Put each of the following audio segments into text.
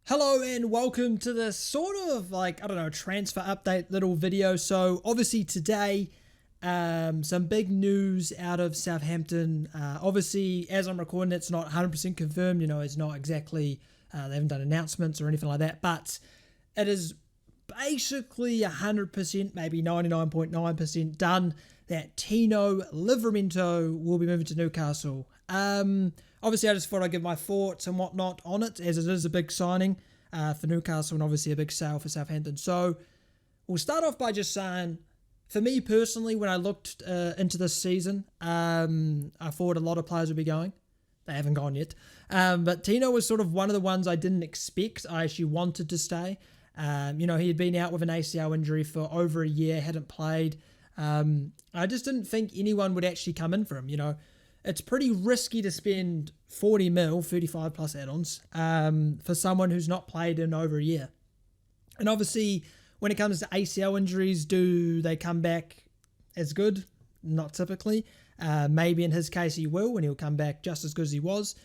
Hello and welcome to this sort of transfer update little video. So obviously today, some big news out of Southampton. Obviously, as I'm recording, it's not 100% confirmed. It's not exactly, they haven't done announcements or anything like that, but it is basically 100%, maybe 99.9% done that Tino Livramento will be moving to Newcastle. Obviously, I just thought I'd give my thoughts and whatnot on it, as it is a big signing for Newcastle and obviously a big sale for Southampton. So we'll start off by just saying, for me personally, when I looked into this season, I thought a lot of players would be going. They haven't gone yet. But Tino was sort of one of the ones I didn't expect. I actually wanted to stay. He had been out with an ACL injury for over a year, hadn't played. I just didn't think anyone would actually come in for him. It's pretty risky to spend 40 mil, 35 plus add-ons, for someone who's not played in over a year. And obviously, when it comes to ACL injuries, do they come back as good? Not typically. Maybe in his case he will, and he'll come back just as good as he was,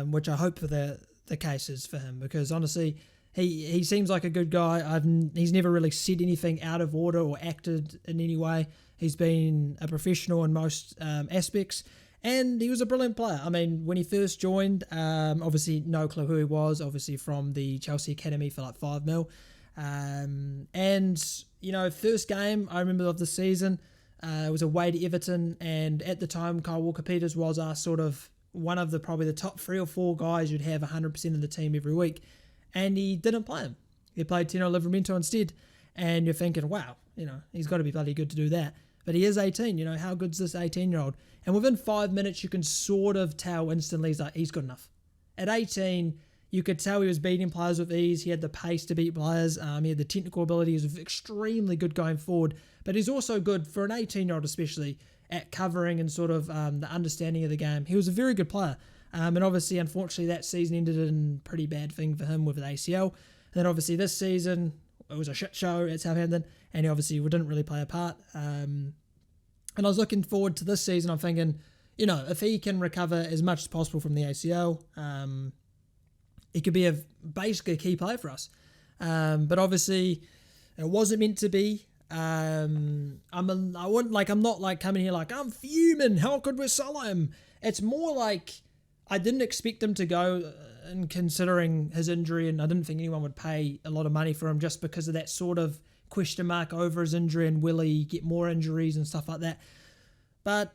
which I hope for the case is for him, because honestly, he seems like a good guy. He's never really said anything out of order or acted in any way. He's been a professional in most aspects. And he was a brilliant player. I mean, when he first joined, obviously no clue who he was, obviously from the Chelsea Academy for like 5 mil. First game I remember of the season, it was away to Everton. And at the time, Kyle Walker-Peters was our sort of one of probably the top 3 or 4 guys you'd have 100% of the team every week. And he didn't play him. He played Tino Livramento instead. And you're thinking, wow, he's got to be bloody good to do that. But he is 18, how good's this 18-year-old? And within 5 minutes, you can sort of tell instantly he's good enough. At 18, you could tell he was beating players with ease. He had the pace to beat players. He had the technical ability. He was extremely good going forward. But he's also good, for an 18-year-old especially, at covering and sort of the understanding of the game. He was a very good player. And obviously, unfortunately, that season ended in a pretty bad thing for him with an ACL. And then obviously this season, it was a shit show at Southampton, and he obviously didn't really play a part. And I was looking forward to this season. I'm thinking, if he can recover as much as possible from the ACL, he could be basically a key player for us. But obviously, it wasn't meant to be. I'm not coming here like I'm fuming. How could we sell him? It's more like I didn't expect him to go, and considering his injury, and I didn't think anyone would pay a lot of money for him just because of that sort of question mark over his injury and will he get more injuries and stuff like that. But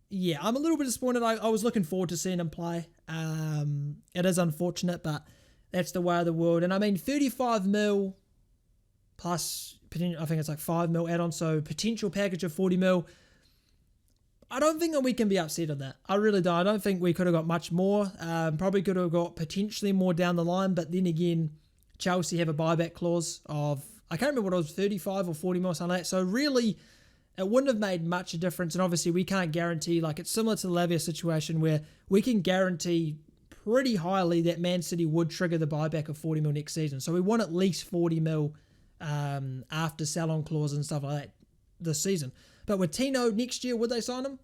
yeah, I'm a little bit disappointed. I was looking forward to seeing him play. It is unfortunate, but that's the way of the world. And I mean, 35 mil plus, I think it's like 5 mil add-on, so potential package of 40 mil. I don't think that we can be upset at that. I really don't. I don't think we could have got much more. Probably could have got potentially more down the line, but then again, Chelsea have a buyback clause of, I can't remember what it was, 35 or 40 mil or something like that. So really, it wouldn't have made much a difference. And obviously, we can't guarantee, it's similar to the Lavia situation where we can guarantee pretty highly that Man City would trigger the buyback of 40 mil next season. So we want at least 40 mil after sell-on clause and stuff like that this season. But with Tino next year, would they sign him?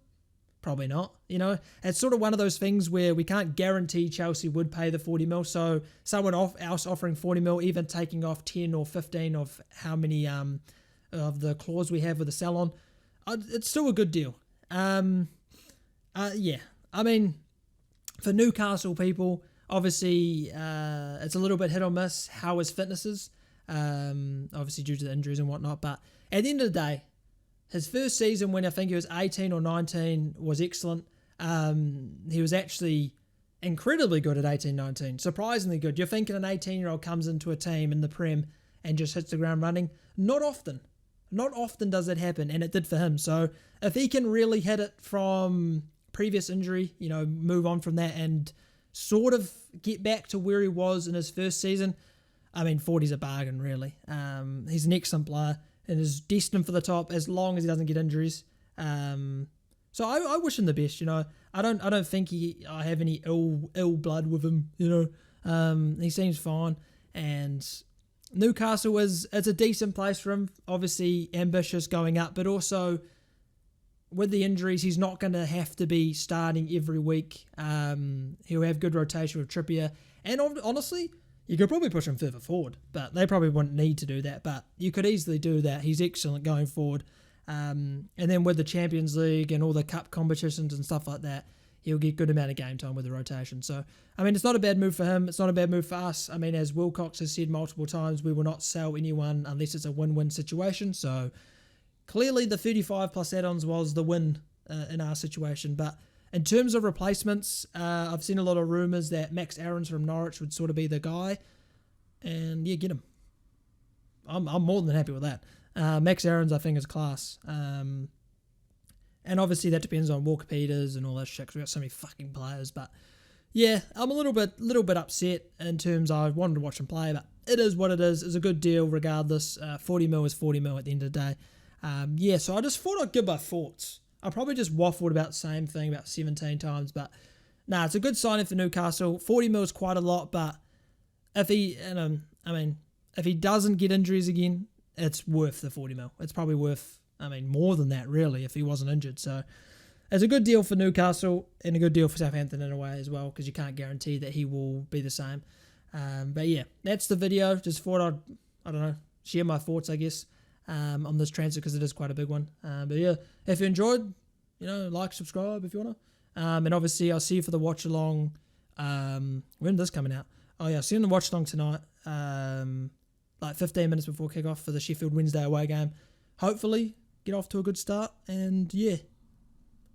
Probably not. It's sort of one of those things where we can't guarantee Chelsea would pay the 40 mil. So someone else offering 40 mil, even taking off 10 or 15 of how many of the clause we have with the sell-on, it's still a good deal. Yeah. I mean, for Newcastle people, obviously it's a little bit hit or miss how his fitness is, obviously due to the injuries and whatnot. But at the end of the day, his first season, when I think he was 18 or 19, was excellent. He was actually incredibly good at 18, 19. Surprisingly good. You're thinking an 18-year-old comes into a team in the Prem and just hits the ground running. Not often. Not often does it happen, and it did for him. So if he can really hit it from previous injury, move on from that and sort of get back to where he was in his first season, I mean, 40's a bargain, really. He's an excellent player and is destined for the top as long as he doesn't get injuries. So I wish him the best. I don't think I have any ill blood with him. He seems fine, and Newcastle it's a decent place for him. Obviously ambitious going up, but also with the injuries, he's not going to have to be starting every week. He'll have good rotation with Trippier, and honestly, You could probably push him further forward, but they probably wouldn't need to do that. But you could easily do that. He's excellent going forward. And then with the Champions League and all the cup competitions and stuff like that, he'll get good amount of game time with the rotation. So, I mean, it's not a bad move for him. It's not a bad move for us. I mean, as Wilcox has said multiple times, we will not sell anyone unless it's a win-win situation. So, clearly the 35 plus add-ons was the win in our situation. But in terms of replacements, I've seen a lot of rumours that Max Aarons from Norwich would sort of be the guy. And yeah, get him. I'm more than happy with that. Max Aarons, I think, is class. And obviously that depends on Walker Peters and all that shit, because we've got so many fucking players. But yeah, I'm a little bit upset in terms I wanted to watch him play, but it is what it is. It's a good deal regardless. 40 mil is 40 mil at the end of the day. Yeah, so I just thought I'd give my thoughts. I probably just waffled about the same thing about 17 times, but nah, it's a good signing for Newcastle. 40 mil is quite a lot, but if he, if he doesn't get injuries again, it's worth the 40 mil. It's probably worth, more than that really if he wasn't injured. So it's a good deal for Newcastle and a good deal for Southampton in a way as well, because you can't guarantee that he will be the same. But yeah, that's the video. Just thought I'd, share my thoughts, I guess, on this transfer, because it is quite a big one. But yeah, if you enjoyed, like, subscribe if you want to. And obviously I'll see you for the watch along. When is this coming out? Oh yeah, I'll see you in the watch along tonight. Like 15 minutes before kickoff for the Sheffield Wednesday away game. Hopefully get off to a good start. And yeah,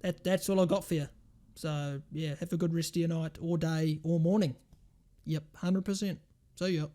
that's all I got for you. So yeah, have a good rest of your night or day or morning. Yep, 100%. See ya.